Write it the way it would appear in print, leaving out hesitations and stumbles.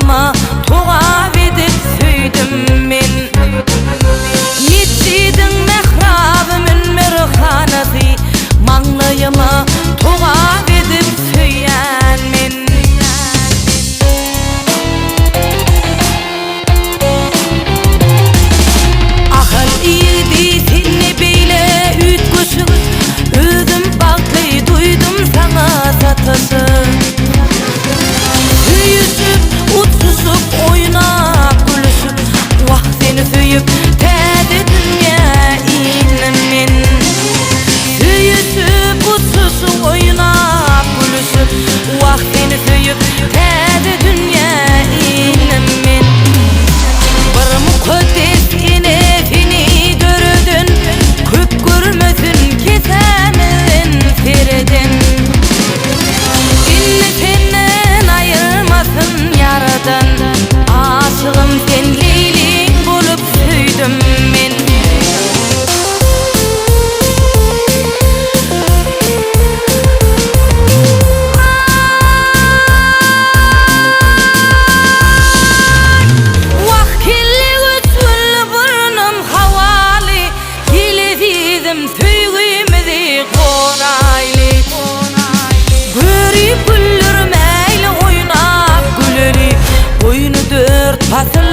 Manglayıma tuğab edip süydüm men. Mitsidin mehrabımın merhanası, manglayıma tuğab edip süyen men. Ahal iyiydi seni beyle ütgüşün, özüm baklı duydum sana satışı. Süyüsüp, uçuşup, oynap, gülüşüp, vah seni süyüp, täze dünya inim men. Süyüsüp, uçuşup, oynap, gülüşüp, vah seni süyüp, täze dünya inim men. Bir mukaddes enefini dördün, köp görmesün kesemin fereden. İnni senden ayırmasın yaradan, aşığım sen Leylim bolup süydüm men. Vah kelli göçül burnum havali, kelefizim süygümüzi qorayli. Görüp güllür meyli oynap güleri, oyunu dört fasıl